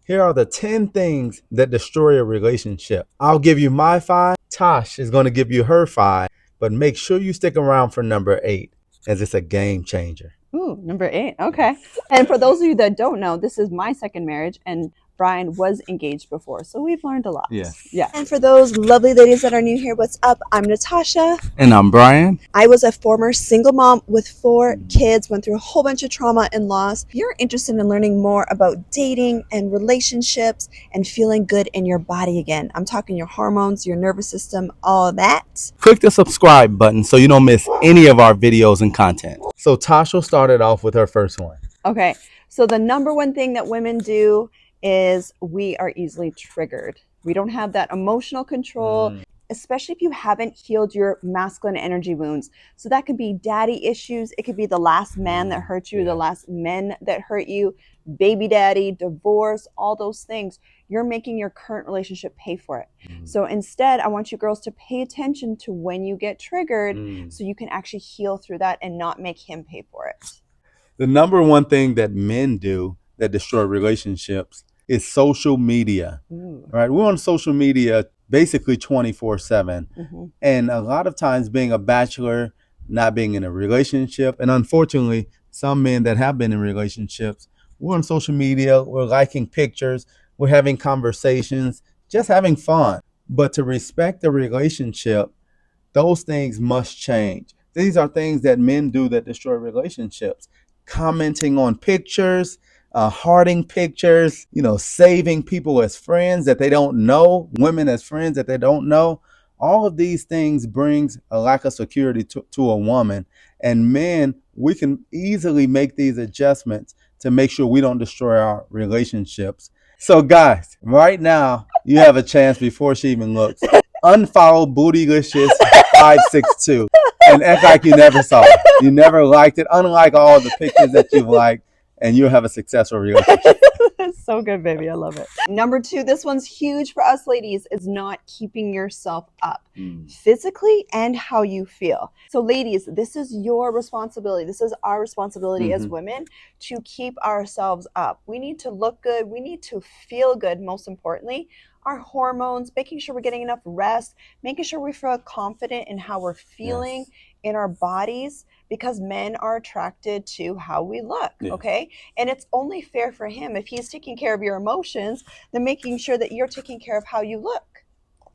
Here are the 10 things that destroy a relationship. I'll give you my 5. Tosh is going to give you her 5. But make sure you stick around for number 8, as it's a game changer. Ooh, number 8. Okay. And for those of you that don't know, this is my second marriage, and Brian was engaged before, so we've learned a lot. Yes. Yeah. And for those lovely ladies that are new here, what's up? I'm Natasha. And I'm Brian. I was a former single mom with 4 kids, went through a whole bunch of trauma and loss. If you're interested in learning more about dating and relationships and feeling good in your body again, I'm talking your hormones, your nervous system, all that. Click the subscribe button so you don't miss any of our videos and content. So Tasha started off with her first one. Okay. So the number one thing that women do is we are easily triggered. We don't have that emotional control, especially if you haven't healed your masculine energy wounds. So that could be daddy issues. It could be the last man that hurt you, the last men that hurt you, baby daddy, divorce, all those things. You're making your current relationship pay for it. So instead, I want you girls to pay attention to when you get triggered so you can actually heal through that and not make him pay for it. The number one thing that men do that destroy relationships is social media. Right? We're on social media basically 24/7. And a lot of times being a bachelor, not being in a relationship, and unfortunately, some men that have been in relationships, we're on social media, we're liking pictures, we're having conversations, just having fun. But to respect the relationship, those things must change. These are things that men do that destroy relationships. Commenting on pictures, hearting pictures, saving people as friends that they don't know, women as friends that they don't know. All of these things brings a lack of security to a woman. And men, we can easily make these adjustments to make sure we don't destroy our relationships. So guys, right now, you have a chance before she even looks. Unfollow Bootylicious 562 and act like you never saw it. You never liked it, unlike all the pictures that you've liked, and you'll have a successful relationship. That's so good, baby. I love it. Number 2, this one's huge for us ladies, is not keeping yourself up physically and how you feel. So ladies, this is your responsibility. This is our responsibility as women to keep ourselves up. We need to look good. We need to feel good, most importantly. Our hormones, making sure we're getting enough rest, making sure we feel confident in how we're feeling in our bodies, because men are attracted to how we look, okay? And it's only fair for him, if he's taking care of your emotions, then making sure that you're taking care of how you look.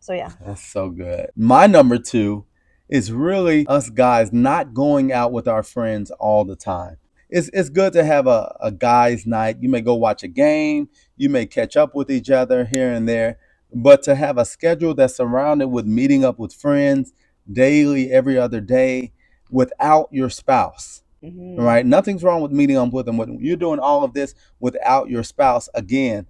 So yeah. That's so good. My number 2 is really us guys not going out with our friends all the time. It's good to have a guys' night. You may go watch a game. You may catch up with each other here and there. But to have a schedule that's surrounded with meeting up with friends daily, every other day, without your spouse, right? Nothing's wrong with meeting up with them. When you're doing all of this without your spouse, again,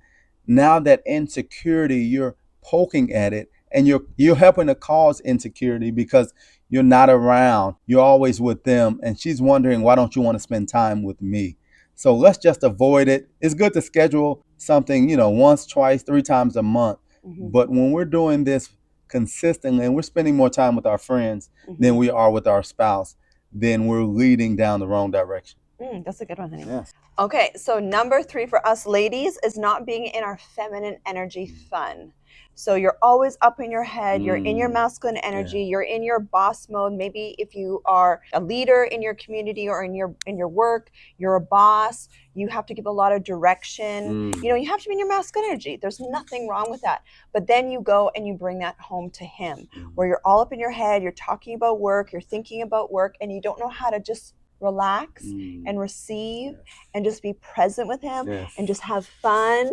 now that insecurity, you're poking at it, and you're helping to cause insecurity because you're not around. You're always with them. And she's wondering, why don't you want to spend time with me? So let's just avoid it. It's good to schedule something, once, twice, 3 times a month. But when we're doing this consistently and we're spending more time with our friends than we are with our spouse, then we're leading down the wrong direction. That's a good one, honey. Yes. Okay, so number 3 for us ladies is not being in our feminine energy fun. So you're always up in your head, you're in your masculine energy, you're in your boss mode. Maybe if you are a leader in your community or in your work, you're a boss, you have to give a lot of direction. You have to be in your masculine energy. There's nothing wrong with that. But then you go and you bring that home to him, where you're all up in your head, you're talking about work, you're thinking about work, and you don't know how to just relax and receive and just be present with him and just have fun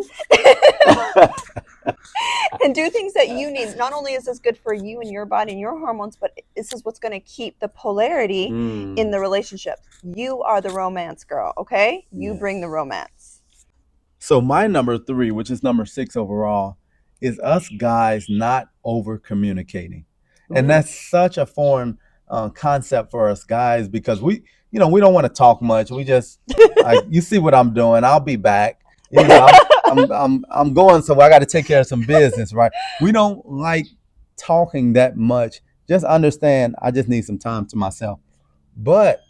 and do things that you need. Not only is this good for you and your body and your hormones, but this is what's going to keep the polarity in the relationship. You are the romance girl, okay? You bring the romance. So my number 3, which is number 6 overall, is us guys not over communicating. And that's such a foreign concept for us guys, because we don't want to talk much. We just like, you see what I'm doing, I'll be back. I'm going, so I got to take care of some business, right? We don't like talking that much. Just understand, I just need some time to myself. But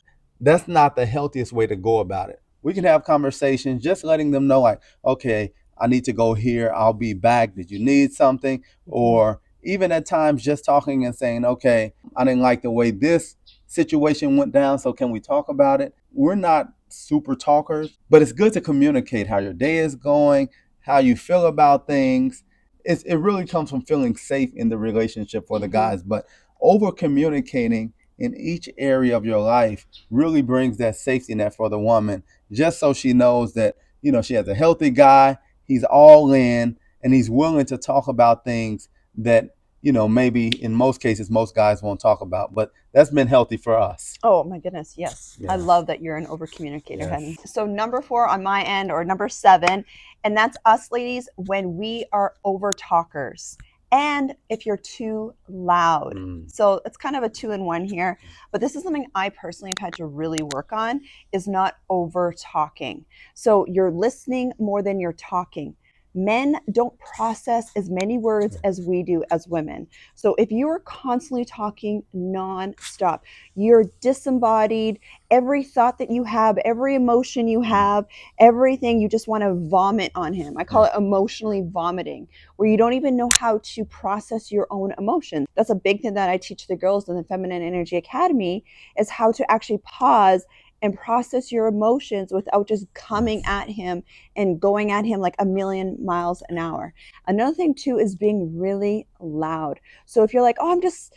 that's not the healthiest way to go about it. We can have conversations, just letting them know, like, okay, I need to go here. I'll be back. Did you need something? Or even at times just talking and saying, okay, I didn't like the way this situation went down, so can we talk about it? We're not super talkers, but it's good to communicate how your day is going, how you feel about things. It really comes from feeling safe in the relationship for the guys, but over communicating in each area of your life really brings that safety net for the woman, just so she knows that, she has a healthy guy, he's all in, and he's willing to talk about things that, maybe in most cases, most guys won't talk about, but that's been healthy for us. Oh my goodness, yes. Yeah. I love that you're an over communicator, Yes. honey. So number 4 on my end, or number 7, and that's us ladies when we are over talkers. And if you're too loud. So it's kind of a 2-in-1 here, but this is something I personally have had to really work on, is not over talking. So you're listening more than you're talking. Men don't process as many words as we do as women. So if you are constantly talking nonstop, you're disembodied, every thought that you have, every emotion you have, everything, you just want to vomit on him. I call it emotionally vomiting, where you don't even know how to process your own emotions. That's a big thing that I teach the girls in the Feminine Energy Academy, is how to actually pause and process your emotions without just coming at him and going at him like a million miles an hour. Another thing too is being really loud. So if you're like, oh, I'm just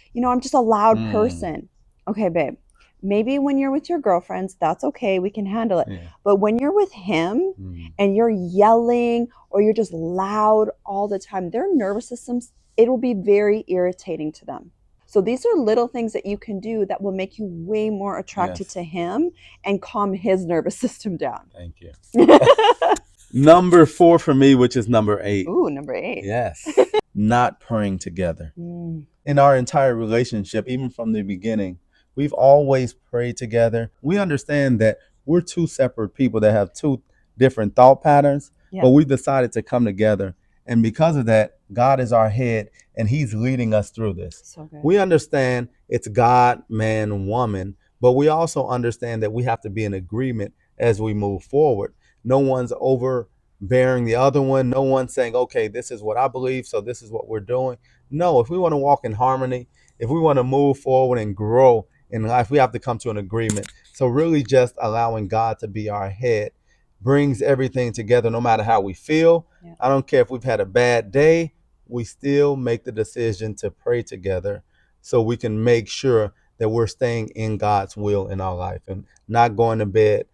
a loud person. Okay, babe, maybe when you're with your girlfriends, that's okay, we can handle it. But when you're with him and you're yelling or you're just loud all the time, their nervous systems, it will be very irritating to them. So these are little things that you can do that will make you way more attracted to him and calm his nervous system down. Thank you. Number 4 for me, which is number 8. Ooh, number 8. Yes. Not praying together. In our entire relationship, even from the beginning, we've always prayed together. We understand that we're 2 separate people that have 2 different thought patterns, but we decided to come together. And because of that, God is our head and he's leading us through this. So good. We understand it's God, man, woman, but we also understand that we have to be in agreement as we move forward. No one's overbearing the other one. No one's saying, okay, this is what I believe, so this is what we're doing. No, if we want to walk in harmony, if we want to move forward and grow in life, we have to come to an agreement. So really just allowing God to be our head brings everything together, no matter how we feel. I don't care if we've had a bad day, we still make the decision to pray together so we can make sure that we're staying in God's will in our life and not going to bed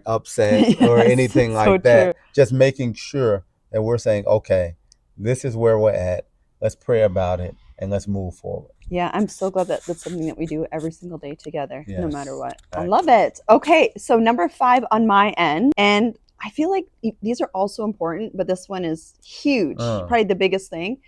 upset or anything like that. True. Just making sure that we're saying, okay, this is where we're at. Let's pray about it and let's move forward. Yeah, I'm so glad that that's something that we do every single day together, no matter what. Right. I love it. Okay, so number 5 on my end, and I feel like these are also important, but this one is huge, probably the biggest thing.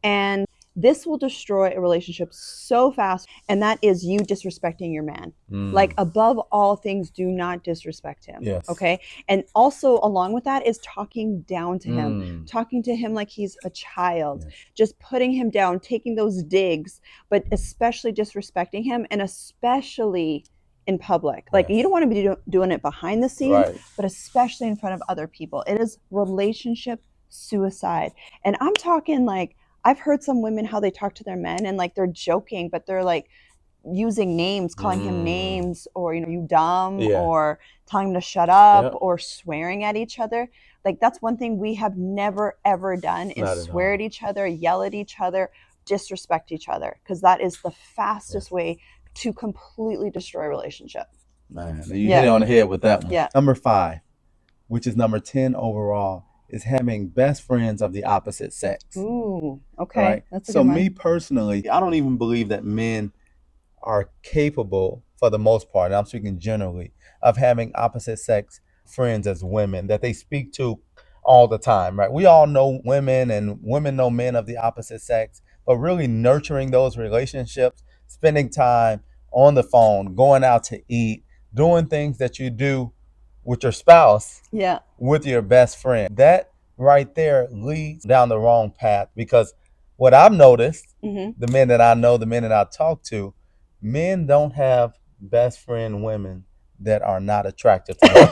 And this will destroy a relationship so fast, and that is you disrespecting your man. Like, above all things, do not disrespect him. Okay? And also along with that is talking down to him, talking to him like he's a child, just putting him down, taking those digs, but especially disrespecting him, and especially in public. Like, you don't want to be doing it behind the scenes, but especially in front of other people. It is relationship suicide. And I'm talking like, I've heard some women how they talk to their men and like they're joking, but they're like using names, calling him names, or you dumb, or telling him to shut up, or swearing at each other. Like, that's one thing we have never ever done, is swear at each other, yell at each other, disrespect each other, because that is the fastest way to completely destroy a relationship. Man, you hit it on the head with that one. Number 5, which is number 10 overall, is having best friends of the opposite sex. Ooh, okay. That's a so good one. Me personally, I don't even believe that men are capable, for the most part, and I'm speaking generally, of having opposite sex friends as women that they speak to all the time, right? We all know women, and women know men of the opposite sex, but really nurturing those relationships, spending time on the phone, going out to eat, doing things that you do with your spouse, with your best friend. That right there leads down the wrong path, because what I've noticed, the men that I know, the men that I talk to, men don't have best friend women that are not attractive to them.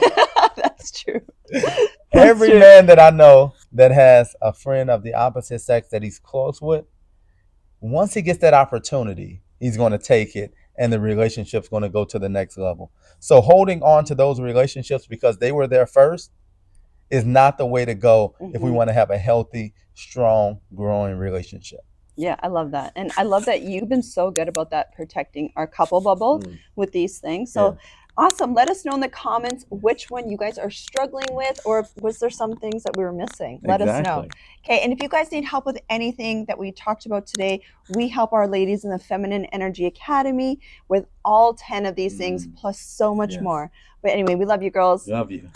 That's true. Every man that I know that has a friend of the opposite sex that he's close with, once he gets that opportunity, he's going to take it and the relationship's going to go to the next level. So holding on to those relationships because they were there first is not the way to go if we want to have a healthy, strong, growing relationship. Yeah, I love that. And I love that you've been so good about that, protecting our couple bubble with these things. So awesome. Let us know in the comments which one you guys are struggling with, or if was there some things that we were missing. Let us know. Okay, and if you guys need help with anything that we talked about today, we help our ladies in the Feminine Energy Academy with all 10 of these things plus so much more. But anyway, we love you girls. Love you.